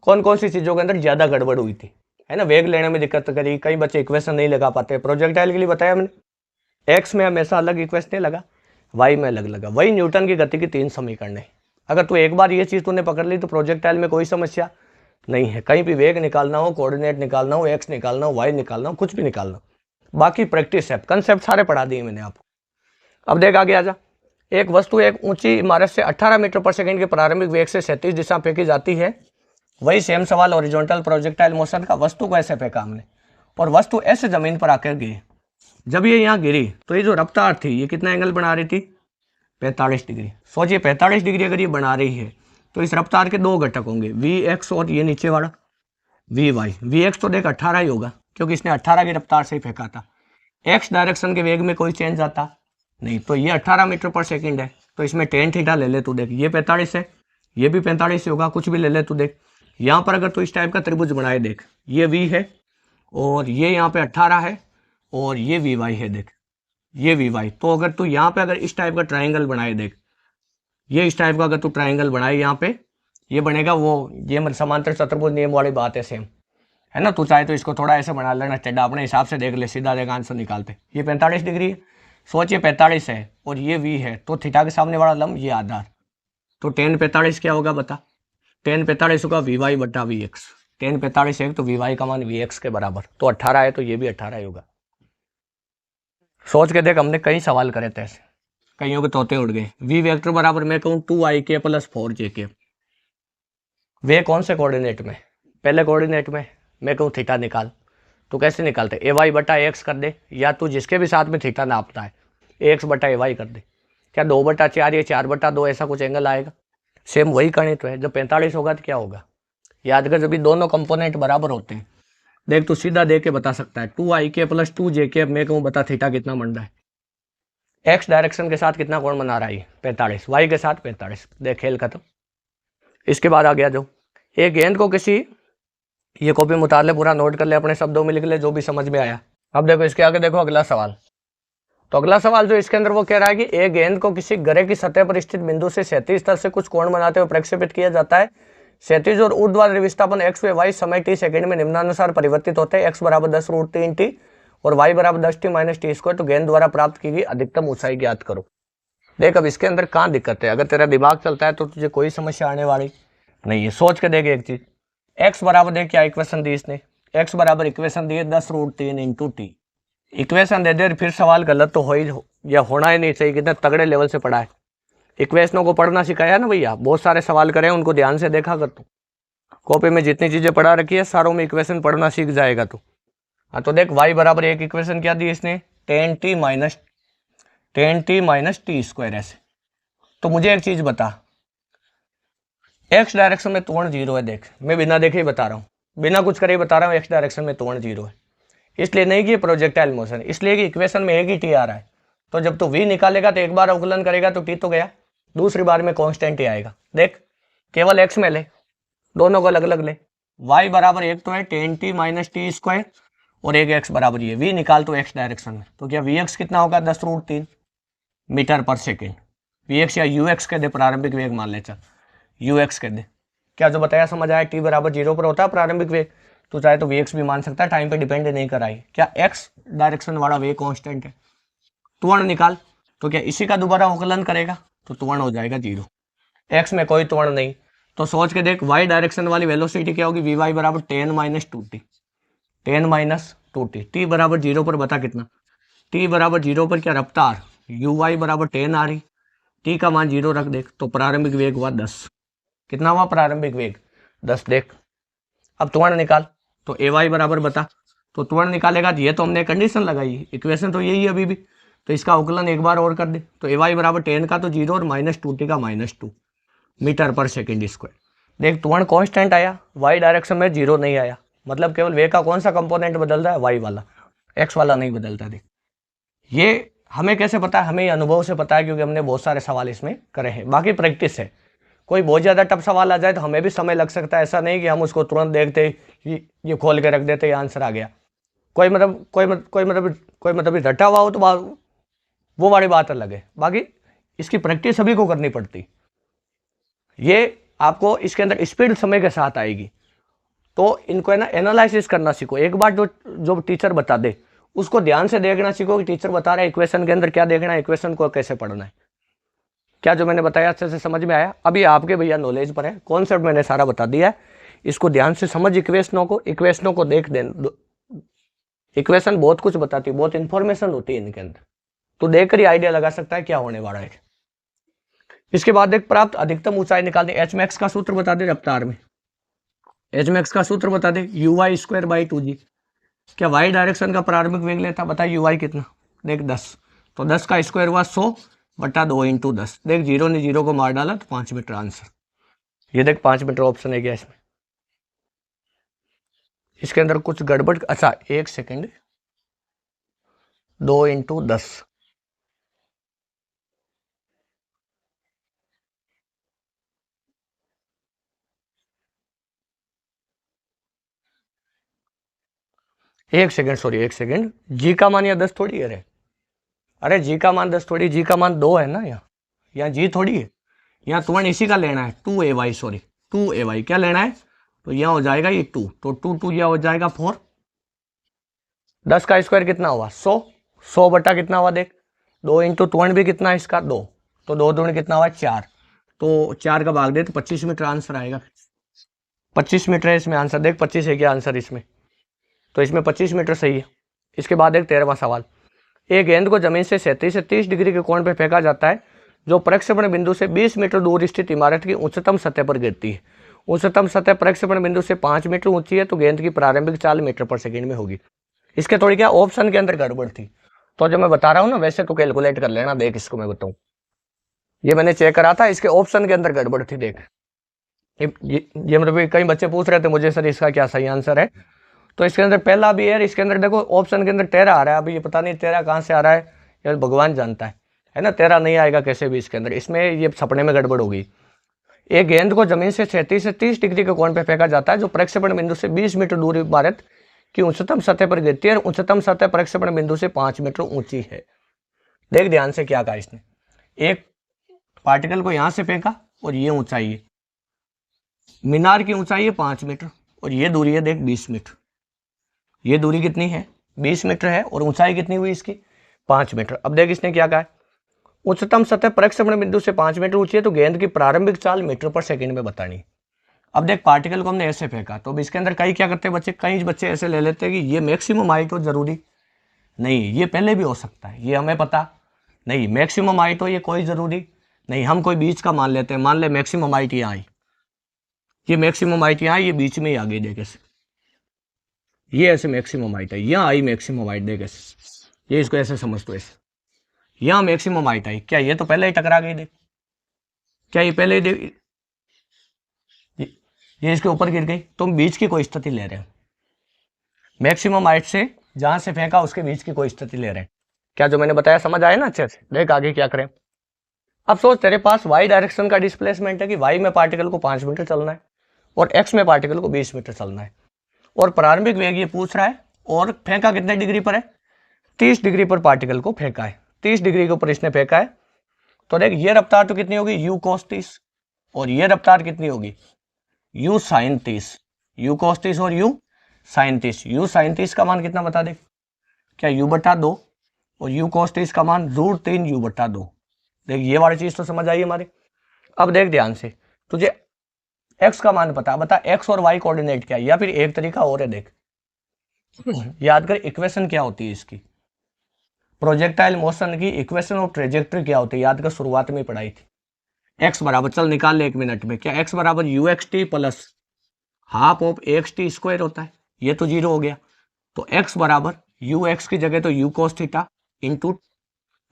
कौन कौन सी चीजों के अंदर ज्यादा गड़बड़ हुई थी, है ना, वेग लेने में दिक्कत करी, कई बच्चे इक्वेशन नहीं लगा पाते, प्रोजेक्टाइल के लिए बताया हमने एक्स में हमेशा अलग इक्वेशन लगा, वाई में अलग लगा, वही न्यूटन की गति की 3 समीकरण है। अगर तू एक बार ये चीज तूने पकड़ ली तो प्रोजेक्टाइल में कोई समस्या नहीं है, कहीं भी वेग निकालना हो, कोऑर्डिनेट निकालना हो, एक्स निकालना हो, वाई निकालना हो, कुछ भी निकालना हो, बाकी प्रैक्टिस है, कंसेप्ट सारे पढ़ा दिए मैंने आपको। अब देख आगे आजा, एक वस्तु एक ऊंची इमारत से 18 मीटर पर सेकंड के प्रारंभिक वेग से 37 दिशा फेंकी जाती है, वही सेम सवाल हॉरिजॉन्टल प्रोजेक्टाइल मोशन का, वस्तु को ऐसे फेंका हमने और वस्तु ऐसे जमीन पर आकर गिरी, जब ये यहाँ गिरी तो ये जो रफ्तार थी ये कितना एंगल बना रही थी 45 डिग्री। सोचिए 45 डिग्री अगर ये बना रही है तो इस रफ्तार के 2 घटक होंगे, वी एक्स और ये नीचे वाला, वी वाई, वी एक्स तो देख 18 ही होगा क्योंकि इसने 18 की रफ्तार से ही फेंका था। एक्स डायरेक्शन के वेग में कोई चेंज आता नहीं, तो ये 18 मीटर पर सेकंड है, तो इसमें टेन थीटा ले ले तू, देख ये 45 है, ये भी 45 ही होगा, कुछ भी ले ले तू। देख यहाँ पर अगर तू इस टाइप का त्रिभुज बनाए, देख ये वी है और ये यहाँ पे 18 है और ये वी वाई है, देख ये वी वाई। तो अगर तू यहाँ पे अगर इस टाइप का ट्राइंगल बनाए, देख ये इस टाइप का अगर तू ट्राइंगल बनाए यहाँ पे, ये बनेगा वो, ये समांतर चतुर्भुज नियम वाली बात है सेम, है ना। तू चाहे तो इसको थोड़ा ऐसे बना लेना, टेढ़ा अपने हिसाब से देख ले, सीधा देख आंसर निकालते। ये 45 डिग्री है, सोचिए 45 है और ये वी है, तो थीटा के सामने वाला लंब ये आधार, तो tan 45 क्या होगा बता, tan 45 होगा वी वाई बटा वी एक्स, tan 45 है तो वी वाई का मान वी एक्स के बराबर, तो 18 है तो ये भी 18 ही होगा। सोच के देख, हमने कई सवाल करे थे ऐसे, कईयों के तोते उड़ गए। वी वेक्टर बराबर मैं कहूँ 2ik + 4jk, वे कौन से कोऑर्डिनेट में, पहले कोऑर्डिनेट में मैं कहूँ थीटा निकाल, तो कैसे निकालते, ए वाई बटा एक्स कर दे, या तू जिसके भी साथ में थीटा नापता है एक्स बटा ए वाई कर दे, क्या 2/4 या 4/2 ऐसा कुछ एंगल आएगा, सेम वही गणित है। जब 45 होगा तो क्या होगा, याद कर, जब भी दोनों कंपोनेंट बराबर होते हैं, देख तू सीधा दे के बता सकता है 2ik + 2jk, मैं कहूँ बता थीटा कितना बन रहा है, एक्स डायरेक्शन के साथ कितना कोण बना रहा है 45, वाई के साथ 45, देख खेल खत्म। इसके बाद आ गया जो, एक गेंद को किसी, ये कॉपी में उतार ले, पूरा नोट कर ले, अपने शब्दों में लिख ले जो भी समझ में आया। अब देखो इसके आगे देखो अगला सवाल, तो अगला सवाल जो इसके अंदर वो कह रहा है कि एक गेंद को किसी गरे की सतह पर स्थित बिंदु से क्षैतिज तल से कुछ कोण बनाते हुए प्रक्षेपित किया जाता है। क्षैतिज और ऊर्ध्वाधर विस्थापन एक्स व वाई समय टी सेकंड में निम्नानुसार परिवर्तित होते हैं, एक्स बराबर 10√3t और वाई बराबर 10t-t², तो गेंद द्वारा प्राप्त की गई अधिकतम ऊंचाई ज्ञात करो। देख अब इसके अंदर कहाँ दिक्कत है, अगर तेरा दिमाग चलता है तो तुझे कोई समस्या आने वाली नहीं है। सोच के देख एक चीज, एक्स बराबर देख क्या इक्वेशन दी इसने, एक्स बराबर इक्वेशन दी है 10√3 × t, इक्वेशन दे दे, फिर सवाल गलत तो हो ही या होना ही नहीं चाहिए, कितने तगड़े लेवल से पढ़ा है, इक्वेशनों को पढ़ना सिखाया ना भैया, बहुत सारे सवाल करे उनको ध्यान से देखा कर तू, कॉपी में जितनी चीजें पढ़ा रखी है सारों में इक्वेशन पढ़ना सीख जाएगा तू। हाँ तो देख y बराबर एक इक्वेशन क्या दी इसने, tan t - t², ऐसे। तो मुझे एक चीज बता, एक्स डायरेक्शन में त्वरण 0 है, देख मैं बिना देखे ही बता रहा हूँ, बिना कुछ करे ही बता रहा हूँ, एक्स डायरेक्शन में त्वरण 0 है, इसलिए नहीं कि प्रोजेक्टाइल मोशन, इसलिए कि इक्वेशन में एक ही टी आ रहा है, तो जब तू v निकालेगा तो एक बार अवकलन करेगा तो t तो गया, दूसरी बार में कांस्टेंट ही आएगा। देख केवल x में ले, दोनों को अलग अलग ले, y बराबर एक तो है tan t - t² और एक x बराबर ये v निकाल तो x डायरेक्शन में, तो क्या vx कितना होगा 10√3 मीटर पर सेकेंड, vx या ux कह दे, प्रारंभिक वेग मान ले, चल ux कह दे, क्या जो बताया समझ आया, t बराबर 0 पर होता है प्रारंभिक वेग, तो चाहे तो vx भी मान सकता है, टाइम पे डिपेंड नहीं कराई, क्या x डायरेक्शन वाला वेग कांस्टेंट है। त्वरण निकाल, तो क्या इसी का दोबारा अवकलन करेगा तो त्वरण हो जाएगा 0, x में कोई त्वरण नहीं, तो सोच के देख y डायरेक्शन वाली वेलोसिटी क्या होगी, vy बराबर tan - 2t, t बराबर 0 पर बता कितना, t बराबर 0 पर क्या रफ्तार uy बराबर tan आ रही, t का मान 0 रख, देख तो प्रारंभिक वेग हुआ 10, कितना हुआ प्रारंभिक वेग 10। देख अब त्वरण निकाल, तो ay बराबर बता, तो त्वरण निकालेगा, ये तो हमने कंडीशन लगाई, इक्वेशन तो यही है अभी भी, तो इसका अवकलन एक बार और कर दे, तो ay बराबर tan का तो 0 और -2t का -2 मीटर पर सेकेंड²। देख त्वरण कांस्टेंट आया, y डायरेक्शन में 0 नहीं आया, मतलब केवल वे का कौन सा कंपोनेंट बदल रहा है, y वाला, x वाला नहीं बदलता। देख ये हमें कैसे पता है, हमें अनुभव से पता है, क्योंकि हमने बहुत सारे सवाल इसमें करे हैं, बाकी प्रैक्टिस है। कोई बहुत ज़्यादा टफ सवाल आ जाए तो हमें भी समय लग सकता है, ऐसा नहीं कि हम उसको तुरंत देखते ये खोल के रख देते आंसर आ गया, कोई मतलब रटा हुआ हो तो वो वाली बात अलग है, बाकी इसकी प्रैक्टिस सभी को करनी पड़ती, ये आपको इसके अंदर स्पीड समय के साथ आएगी, तो इनको है ना एनालिसिस करना सीखो, एक बार जो टीचर बता दे उसको ध्यान से देखना सीखो कि टीचर बता रहा है इक्वेशन के अंदर क्या देखना है, इक्वेशन को कैसे पढ़ना है। क्या जो मैंने बताया अच्छे से समझ में आया, अभी आपके भैया नॉलेज पर है, कॉन्सेप्ट मैंने सारा बता दिया है, इसको ध्यान से समझ, इक्वेशनों को देख दे, इक्वेशन बहुत कुछ बताती है, बहुत इंफॉर्मेशन होती है इनके अंदर, तो देखकर ही आइडिया लगा सकता है क्या होने वाला है। इसके बाद एक प्राप्त अधिकतम ऊंचाई निकालने, एच मैक्स का सूत्र बता दे रफ्तार में, एच मैक्स का सूत्र बता दे uy²/2g, क्या y डायरेक्शन का प्रारंभिक वेग लेता, बता uy कितना, देख 10, तो 10 का स्क्वायर हुआ 100/2 × 10, देख 0 ने 0 को मार डाला तो 5 मीटर आंसर, ये देख 5 मीटर ऑप्शन है क्या इसमें, इसके अंदर कुछ गड़बड़, अच्छा 1 सेकेंड, 2 × 10, एक सेकेंड, सॉरी 1 सेकेंड, जी का मान यहाँ 10 थोड़ी है रे, अरे जी का मान 10 थोड़ी, जी का मान 2 है ना, यहाँ जी थोड़ी है, यहाँ तुम्हें इसी का लेना है 2ay, सॉरी 2ay क्या लेना है, तो यहाँ हो जाएगा ये 2, तो 2 यहाँ हो जाएगा 4, 10 का स्क्वायर कितना हुआ 100, 100 बटा कितना हुआ देख, 2 × 2 भी कितना है इसका 2, तो 2 दूनी कितना हुआ 4, तो 4 का भाग दे तो 25 मीटर आंसर आएगा, 25 मीटर है इसमें आंसर, देख 25 है क्या आंसर इसमें, तो इसमें 25 मीटर सही है। इसके बाद एक 13वां सवाल, एक गेंद को जमीन से 37 से 30 डिग्री के कोण पर फेंका जाता है जो प्रक्षेपण बिंदु से 20 मीटर दूर स्थित इमारत की उच्चतम सतह पर गिरती है। उच्चतम सतह प्रक्षेपण बिंदु से 5 मीटर ऊंची है तो गेंद की प्रारंभिक चाल मीटर पर सेकंड में होगी। इसके थोड़ी क्या ऑप्शन के अंदर गड़बड़ थी, तो जो मैं बता रहा हूँ ना वैसे तो कैलकुलेट कर लेना। देख इसको मैं बताऊँ, ये मैंने चेक करा था, इसके ऑप्शन के अंदर गड़बड़ थी। देख ये मतलब कई बच्चे पूछ रहे थे मुझे सर इसका क्या सही आंसर है, तो इसके अंदर पहला भी है, इसके अंदर देखो ऑप्शन के अंदर 13 आ रहा है, अभी ये पता नहीं 13 कहाँ से आ रहा है, यार भगवान जानता है ना, 13 नहीं आएगा कैसे भी इसके अंदर, इसमें ये सपने में गड़बड़ होगी। एक गेंद को जमीन से 36 से 30 डिग्री के कोण पर फेंका जाता है जो प्रक्षेपण बिंदु से 20 मीटर दूर इमारत की उच्चतम सतह पर गिरती है, उच्चतम सतह प्रक्षेपण बिंदु से 5 मीटर ऊंची है। देख ध्यान से क्या कहा इसने, एक पार्टिकल को यहां से फेंका और ये ऊंचाई है, मीनार की ऊंचाई है 5 मीटर और ये दूरी है देख 20 मीटर, ये दूरी कितनी है 20 मीटर है और ऊंचाई कितनी हुई इसकी 5 मीटर। अब देख इसने क्या कहा है, उच्चतम सतह प्रक्षेपण बिंदु से 5 मीटर ऊंची है तो गेंद की प्रारंभिक चाल मीटर पर सेकंड में बतानी। अब देख पार्टिकल को हमने ऐसे फेंका, तो अब इसके अंदर कई क्या करते हैं बच्चे, कई बच्चे ऐसे ले लेते हैं कि ये मैक्सिमम हाइट हो, जरूरी नहीं, ये पहले भी हो सकता है, ये हमें पता नहीं, मैक्सिमम हाइट हो ये कोई जरूरी नहीं, हम कोई बीच का मान लेते हैं, मान ले मैक्सिमम हाइट यहाँ आई, ये मैक्सिमम हाइट यहाँ, ये बीच में ही आ गई, देख ऐसे, ये ऐसे मैक्सिमम हाइट है, यहाँ आई मैक्सिमम हाइट, देख ऐसे, ये इसको ऐसे समझ तो ऐसे, यहाँ मैक्सिमम हाइट आई, क्या ये तो पहले ही टकरा गई, देख क्या ये पहले ही देख ये इसके ऊपर गिर गई, तो हम बीच की कोई स्थिति ले रहे हैं, मैक्सिमम हाइट से जहां से फेंका उसके बीच की कोई स्थिति ले रहे हैं। क्या जो मैंने बताया समझ आया ना अच्छे से, देख आगे क्या करें। अब सोच तेरे पास वाई डायरेक्शन का डिस्प्लेसमेंट है कि वाई में पार्टिकल को 5 मीटर चलना है और एक्स में पार्टिकल को 20 मीटर चलना है, और प्रारंभिक वेग ये पूछ रहा है, और फेंका कितने डिग्री पर है 30 डिग्री पर पार्टिकल को फेंका है, 30 डिग्री के ऊपर इसने फेंका है, तो देख ये रफ्तार तो कितनी होगी यू cos 30 और ये रफ्तार कितनी होगी u sin 30, u cos 30 और u sin 30, u sin 30 का मान कितना बता दे, क्या u बटा 2 और u cos 30 का मान √3 u बटा 2। देख ये वाली चीज तो समझ आई हमारे। अब देख ध्यान से, तुझे x का मान पता, बता x और y कोऑर्डिनेट क्या है, या फिर एक तरीका और है, देख याद कर इक्वेशन क्या होती है इसकी, प्रोजेक्टाइल मोशन की इक्वेशन ऑफ ट्रेजेक्टरी क्या होती है, याद कर शुरुआत में पढ़ाई थी। x बराबर, चल निकाल ले 1 मिनट में, क्या x बराबर uxt plus half of axt square होता है, ये तो 0 हो गया, तो x बराबर ux की जगह तो u cos theta into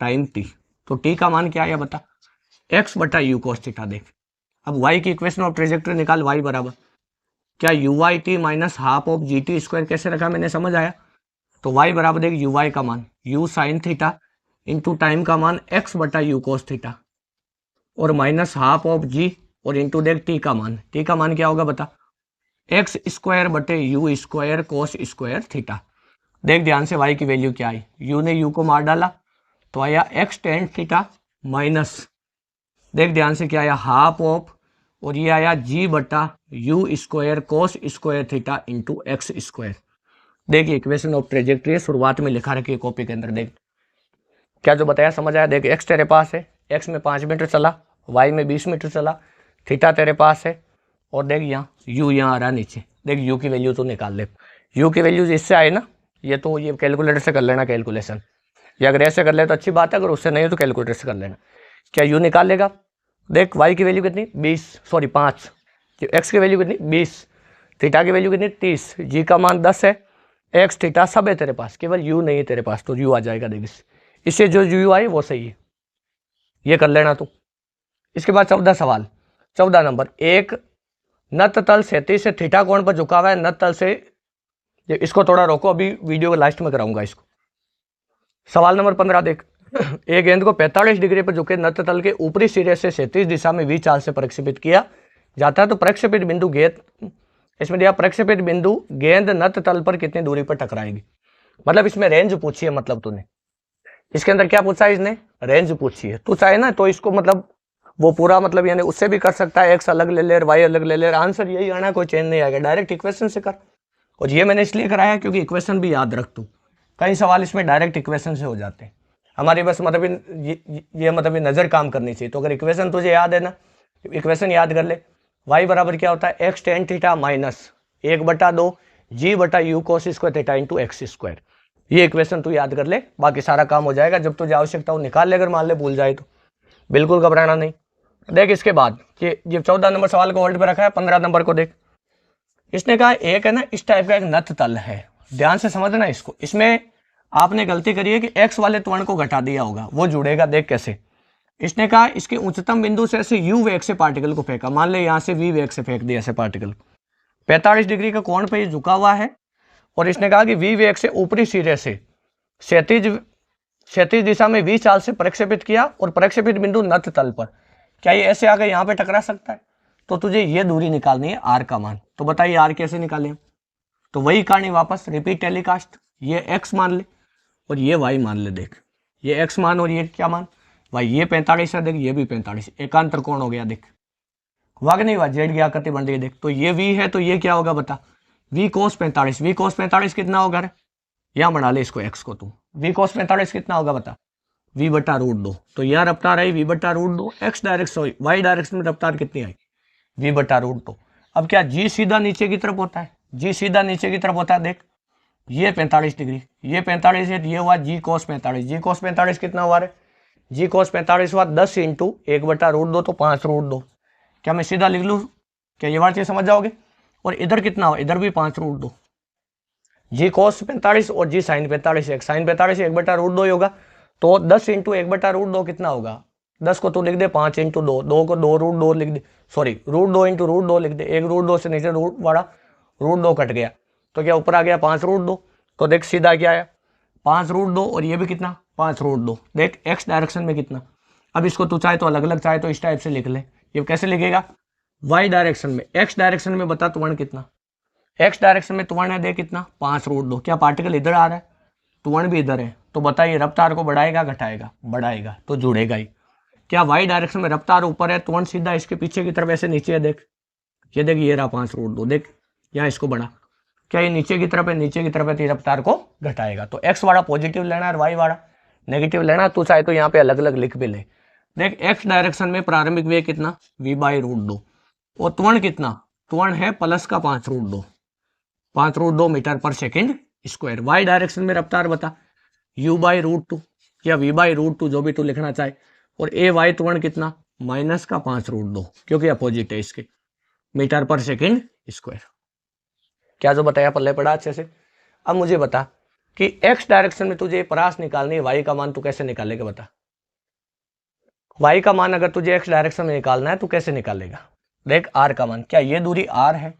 time t, तो t का मान क्या आया बता, x बटा u cos थीटा। देख अब y की इक्वेशन ऑफ ट्रेजेक्टरी निकाल, y बराबर क्या uit minus half of gt square, कैसे रखा मैंने समझ आया, तो y बराबर देख uy का मान u sine theta into time का मान x बटा u cos थीटा और माइनस हाफ ऑफ g और इंटू देख t का मान, t का मान क्या होगा बता, एक्स स्क्वायर बटे you square cos square theta. देख ध्यान से y की वैल्यू क्या आई, u ने u को मार डाला तो आया x टेन थीटा माइनस, देख ध्यान से क्या आया हाफ ऑफ, और ये आया g बटा you square cos square theta into x square. देख इक्वेशन ऑफ ट्रेजेक्ट्री है, शुरुआत में लिखा रखी है कॉपी के अंदर। देख क्या जो बताया समझ आया। देख x तेरे पास है, x में 5 मीटर चला, y में 20 मीटर चला, थीटा तेरे पास है, और देख यहाँ u यहाँ आ रहा है नीचे, देख u की वैल्यू तो निकाल ले, u की वैल्यू इससे आए ना, ये तो ये कैलकुलेटर से कर लेना कैलकुलेशन, या अगर ऐसे कर ले तो अच्छी बात है, अगर उससे नहीं तो कैलकुलेटर से कर लेना। क्या u निकाल लेगा, देख y की वैल्यू कितनी 5, x की वैल्यू कितनी 20, थीटा की वैल्यू कितनी 30, g का मान 10 है, x थीटा सब है तेरे पास, केवल u नहीं है तेरे पास, तो u आ जाएगा। देख इससे जो u आई वो सही है, ये कर लेना तू। इसके बाद 14 सवाल, 14 नंबर, एक नत तल 37 से थीटा कोण पर झुका हुआ है, नत तल से इसको थोड़ा रोको, अभी वीडियो के लास्ट में कराऊंगा इसको। सवाल नंबर 15 देख। एक गेंद को 45 डिग्री पर झुके नत तल के ऊपरी सिरे से 37 दिशा में v चाल से प्रक्षेपित किया जाता है, तो प्रक्षेपित बिंदु गेंद, इसमें दिया प्रक्षेपित बिंदु गेंद नत तल पर कितनी दूरी पर टकराएगी। मतलब इसमें रेंज पूछी है, मतलब तूने इसके अंदर क्या पूछा है, इसने रेंज पूछी है। तू चाहे ना तो इसको मतलब वो पूरा मतलब यानी उससे भी कर सकता है, एक्स अलग ले ले, वाई अलग ले ले, आंसर यही आना, कोई चेंज नहीं आएगा, डायरेक्ट इक्वेशन से कर। और ये मैंने इसलिए कराया क्योंकि इक्वेशन भी याद रख तू, कई सवाल इसमें डायरेक्ट इक्वेशन से हो जाते हैं। हमारी बस मतलब ये मतलब नज़र काम करनी चाहिए। तो अगर इक्वेशन तुझे याद है ना, इक्वेशन याद कर ले। y बराबर क्या होता है, x tan theta minus 1/2 g/u cos square theta into x square. ये इक्वेशन तू याद कर ले, बाकी सारा काम हो जाएगा। जब तुझे आवश्यकता हो निकाल ले, अगर मान ले भूल जाए तो बिल्कुल घबराना नहीं। देख इसके बाद ये 14 नंबर सवाल को होल्ड पे रखा है। 15 नंबर को देख, इसने कहा एक है ना इस टाइप का एक नत तल है, ध्यान से समझना इसको। इसमें आपने गलती करी है कि एक्स वाले त्वरण को घटा दिया होगा, वो जुड़ेगा। देख कैसे, इसने कहा इसके उच्चतम बिंदु से ऐसे u वेग से पार्टिकल को फेंका, मान ले यहाँ से v वेग से फेंक दिया ऐसे पार्टिकल, 45 डिग्री का कोण पे ये झुका हुआ है। और इसने कहा कि v वेग से ऊपरी सिरे से क्षैतिज दिशा में v चाल से प्रक्षेपित किया और प्रक्षेपित बिंदु नत तल पर, क्या ये ऐसे आकर यहाँ पे टकरा सकता है? तो तुझे ये दूरी निकालनी है, r का मान। तो बताइए r कैसे निकालें? तो वही कहानी वापस रिपीट टेलीकास्ट, ये x मान ले और ये y मान ले। देख ये x मान और ये क्या मान भाई, ये 45 है, देख ये भी 45, एकांतर कोण हो गया। देख वाग नहीं हुआ, जेड की आकृति बन रही है। देख तो ये v है, तो ये क्या होगा बता, v cos 45, v cos 45 कितना होगा रे, यहाँ बना ले इसको x को तू, v cos 45 कितना होगा बता, v/√2। तो यहाँ रफ्तार आई v/√2, x direction y direction में रफ्तार कितनी आई v/√2। अब क्या g सीधा नीचे की तरफ होता है, g सीधा नीचे की तरफ होता है। देख ये 45 डिग्री, ये 45 है, ये हुआ g cos 45, g cos 45 कितना हुआ रे, g cos 45 हुआ 10 इंटू 1/√2, तो 5√2। क्या मैं सीधा लिख लूँ, क्या ये बात ये समझ जाओगे? और इधर कितना हो, इधर भी 5√2, g cos 45 और g sin 45, एक sin 45 1/√2 होगा, तो 10 इंटू 1/√2 कितना होगा, 10 को तो लिख दे 5 इंटू 2, 2 को 2√2 लिख दे, सॉरी √2 इंटू √2 लिख दे, एक √2 से नीचे रूट वाला √2 कट गया, तो क्या ऊपर आ गया 5√2। तो देख सीधा क्या आया 5√2 और ये भी कितना 5√2। देख x डायरेक्शन में कितना। अब इसको तू चाहे तो अलग अलग, चाहे तो इस टाइप से लिख ले। ये कैसे लिखेगा, y डायरेक्शन में, x डायरेक्शन में बता त्वरण कितना, x डायरेक्शन में त्वरण है देख कितना 5√2। क्या पार्टिकल इधर आ रहा है, त्वरण भी इधर है, तो बताइए रफ्तार को बढ़ाएगा घटाएगा, बढ़ाएगा, तो जुड़ेगा ही। क्या y डायरेक्शन में रफ्तार ऊपर है, त्वरण सीधा इसके पीछे की तरफ ऐसे नीचे है। देख ये रहा 5√2, देख यहाँ इसको बढ़ा, क्या ये नीचे की तरफ है, नीचे की तरफ है, तो रफ्तार को घटाएगा। तो x वाला पॉजिटिव लेना और y वाला नेगेटिव लेना, तू चाहे तो यहाँ पे अलग अलग लिख भी ले। देख x डायरेक्शन में प्रारंभिक वेग कितना v/√2 और त्वरण कितना, त्वरण है प्लस का 5√2 मीटर पर सेकेंड स्क्वायर। y डायरेक्शन में रफ्तार बता u/√2 या v/√2 जो भी तू लिखना चाहे, और ay त्वरण कितना माइनस का 5√2, क्योंकि अपोजिट है इसके, मीटर पर सेकेंड स्क्वायर। क्या जो बताया पल्ले पड़ा अच्छे से। अब मुझे बता कि x डायरेक्शन में तुझे परास निकालनी है, y का मान तू कैसे निकालेगा बता। y का मान अगर तुझे x डायरेक्शन में निकालना है तो कैसे निकालेगा। देख r का मान, क्या ये दूरी r है,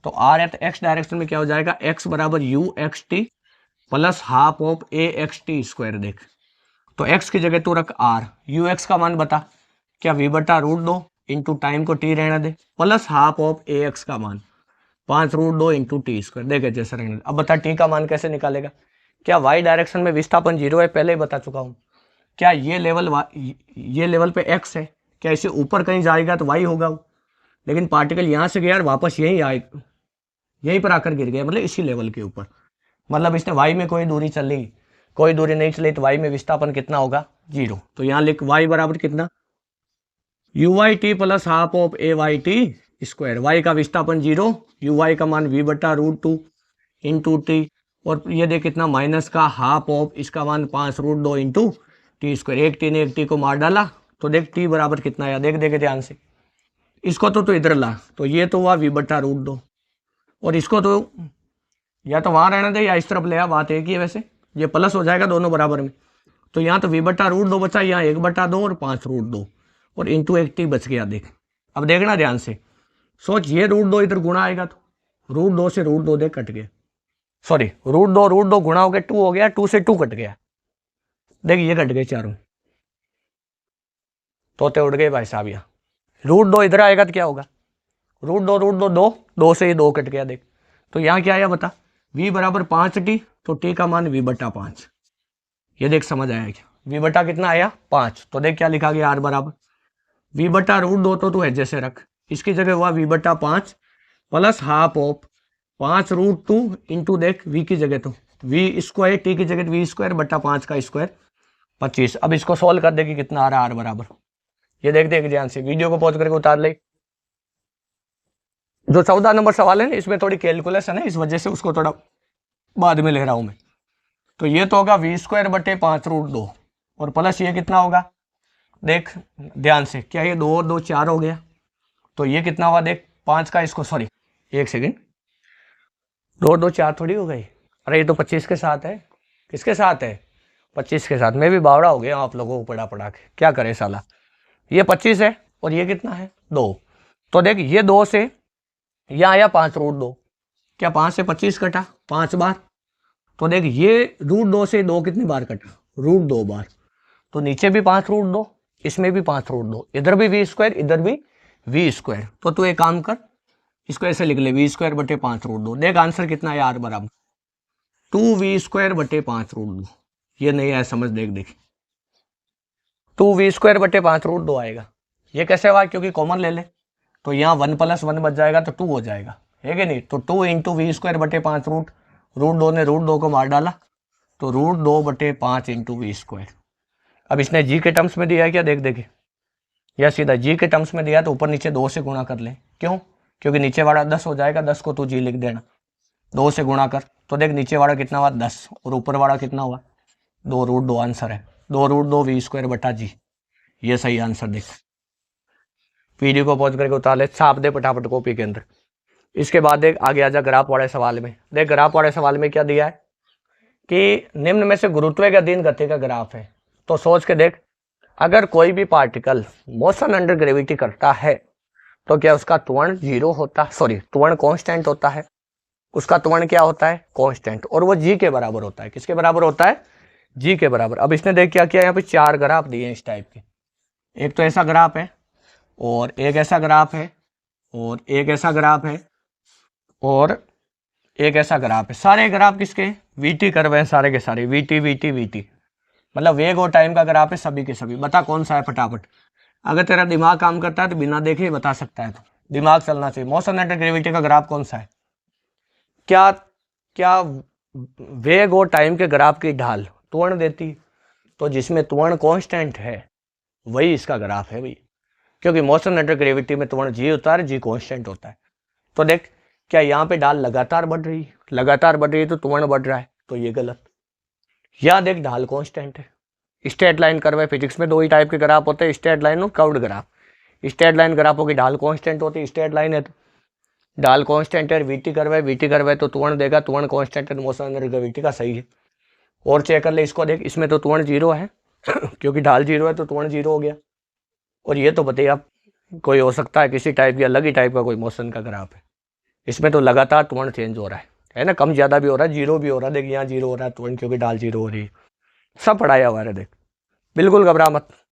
तो r है, तो x डायरेक्शन में क्या हो जाएगा, x बराबर u(xt) plus half of axt square. देख तो x की जगह तू रख r, ux का मान बता, क्या v/√2 इंटू टाइम को t रहने दे, प्लस हाफ ऑफ ax का मान 5√2 इंटू टी स्क्वायर। देखे जैसे रहने। अब बता टी का मान कैसे निकालेगा। क्या y डायरेक्शन में विस्थापन 0 है, पहले ही बता चुका हूं। क्या ये लेवल पे x है, क्या इसे ऊपर कहीं जाएगा तो y होगा, लेकिन पार्टिकल यहां से गया और वापस यहीं आए, यहीं पर आकर गिर गया, मतलब इसी लेवल के ऊपर। मतलब इसने y में कोई दूरी चली, कोई दूरी नहीं चली, तो y में विस्थापन कितना होगा 0। तो यहाँ लिख y बराबर कितना u(t) plus half of a(t) square. y का विस्थापन 0, u(y) का मान v/√2 इंटू टी, और ये देख कितना माइनस का हाफ ऑफ इसका मान 5√2 इंटू टी स्क्वायर। एक टी ने एक टी को मार डाला, तो देख टी बराबर कितना आया, देख देखे ध्यान से। इसको तो इधर ला, तो ये तो हुआ v/√2, और इसको तो या तो वहां रहने दे या इस तरफ ले आ, बात एक ही है वैसे, ये प्लस हो जाएगा दोनों बराबर में। तो यहाँ तो v/√2 बचा, यहाँ 1/2 और 5√2 और इंटू एक टी बच गया। देख अब देखना ध्यान से, सोच ये √2 इधर गुणा आएगा तो √2 से √2 देख कट गए, सॉरी रूट दो गुणा हो गया 2 हो गया, 2 से 2 कट गया, देखिए ये कट गए चारों, तोते उड़ गए भाई साहब। यहाँ रूट 2 इधर आएगा तो क्या होगा, रूट दो 2 से ही 2 कट गया देख। तो यहाँ क्या आया बता, v बराबर 5t, तो t का मान v बटा 5। ये देख समझ आया क्या, v बटा कितना आया 5, तो देख क्या लिखा गया r बराबर v बटा रूट 2, तो तू है जैसे रख, इसकी जगह हुआ v बटा 5 प्लस हाफ ऑफ 5√2 इंटू देख v की जगह तो v स्क्वायर, t की जगह v स्क्वायर बटा 5 का स्क्वायर 25। अब इसको सोल्व कर दे कि कितना आ रहा है r बराबर, ये देख देख ध्यान से, वीडियो को पॉज करके उतार ले। जो 14 नंबर सवाल है ना, इसमें थोड़ी कैलकुलेशन है, इस वजह से उसको थोड़ा बाद में ले रहा हूं मैं। तो ये तो होगा v स्क्वायर बटे 5√2 और प्लस ये कितना होगा, देख ध्यान से, क्या ये 2 और 2 4 हो गया, तो ये कितना हुआ देख 5 का इसको, सॉरी एक सेकेंड, 2 और 2 4 थोड़ी हो गई, अरे ये तो 25 के साथ है, किसके साथ है 25 के साथ। मैं भी बावड़ा हो गया आप लोगों को पढ़ा पढ़ा के, क्या करे साला, ये 25 है और ये कितना है 2, तो देख ये 2 से यह आया 5√2, क्या 5 से 25 कटा 5 बार, तो देख ये √2 से 2 कितनी बार कटा √2 बार, तो नीचे भी 5√2, इसमें भी 5√2, इधर भी v स्क्वायर इधर भी v स्क्वायर, तो तू एक काम कर इसको ऐसे लिख ले v स्क्वायर बटे 5√2, देख आंसर कितना है r बराबर 2v स्क्वायर बटे 5√2। ये नहीं आया समझ, देख देख 2v स्क्वायर बटे 5√2 आएगा, ये कैसे हुआ क्योंकि कॉमन ले ले, तो यहाँ 1 + 1 बच जाएगा तो 2 हो जाएगा, है कि नहीं, तो 2 इंटू वी स्क्वायर बटे 5 √2 ने √2 को मार डाला, तो √2 बटे 5 इंटू वी स्क्वायर। अब इसने जी के टर्म्स में दिया है क्या, देख देखे, या सीधा जी के टर्म्स में दिया तो ऊपर नीचे 2 से गुणा कर ले, क्यों, क्योंकि नीचे वाला 10 हो जाएगा, 10 को तू जी लिख देना, 2 से गुणा कर, तो देख नीचे वाला कितना हुआ 10 और ऊपर वाला कितना हुआ 2 √2, आंसर है 2 √2 वी स्क्वायर बटा जी, ये सही आंसर देख। वीडियो को पॉज करके उतार ले, छाप दे फटाफट कॉपी के अंदर। इसके बाद देख आगे आजा ग्राफ वाले सवाल में, देख ग्राफ वाले सवाल में क्या दिया है कि निम्न में से गुरुत्वाकर्षण गति का ग्राफ है, तो सोच के देख, अगर कोई भी पार्टिकल मोशन अंडर ग्रेविटी करता है तो क्या उसका त्वरण 0 होता, सॉरी त्वरण कांस्टेंट होता है, उसका त्वरण क्या होता है कांस्टेंट, और वो जी के बराबर होता है, किसके बराबर होता है जी के बराबर। अब इसने देख क्या किया, यहाँ पे 4 ग्राफ दिए हैं इस टाइप के, एक तो ऐसा ग्राफ है और एक ऐसा ग्राफ है और एक ऐसा ग्राफ है और एक ऐसा ग्राफ है, सारे ग्राफ किसके वीटी कर्व हैं, सारे के सारे वीटी वीटी वीटी, मतलब वेग और टाइम का ग्राफ है सभी के सभी। बता कौन सा है फटाफट, अगर तेरा दिमाग काम करता है तो बिना देखे ही बता सकता है, तो दिमाग चलना चाहिए। मोशन अंडर ग्रेविटी का ग्राफ कौन सा है, क्या क्या वेग और टाइम के ग्राफ की ढाल त्वरण देती, तो जिसमें त्वरण कांस्टेंट है वही इसका ग्राफ है भाई, क्योंकि मोशन अंडर ग्रेविटी में त्वरण जी होता है, जी कांस्टेंट होता है। तो देख क्या यहाँ पे ढाल लगातार बढ़ रही है तो त्वरण बढ़ रहा है, तो ये गलत। यहाँ देख ढाल कांस्टेंट है, स्ट्रेट लाइन कर्व है, फिजिक्स में 2 ही टाइप के ग्राफ होते हैं, स्ट्रेट लाइन और कर्व्ड ग्राफ। स्ट्रेट लाइन ग्राफों की ढाल कांस्टेंट होती है, स्ट्रेट लाइन है तो ढाल कांस्टेंट है, वीटी कर्व है तो त्वरण देगा, त्वरण कांस्टेंट है, मोशन अंडर ग्रेविटी का सही है। और चेक कर ले इसको, देख इसमें तो त्वरण 0 है क्योंकि ढाल 0 है तो त्वरण 0 हो गया। और ये तो बताइए आप, कोई हो सकता है किसी टाइप या अलग ही टाइप का कोई मोशन का ग्राफ है, इसमें तो लगातार त्वरण चेंज हो रहा है ना, कम ज्यादा भी हो रहा है, 0 भी हो रहा है, देख यहाँ 0 हो रहा है त्वरण क्योंकि ढाल 0 हो रही है, सब पढ़ाया हुआ है, देख बिल्कुल घबरा मत।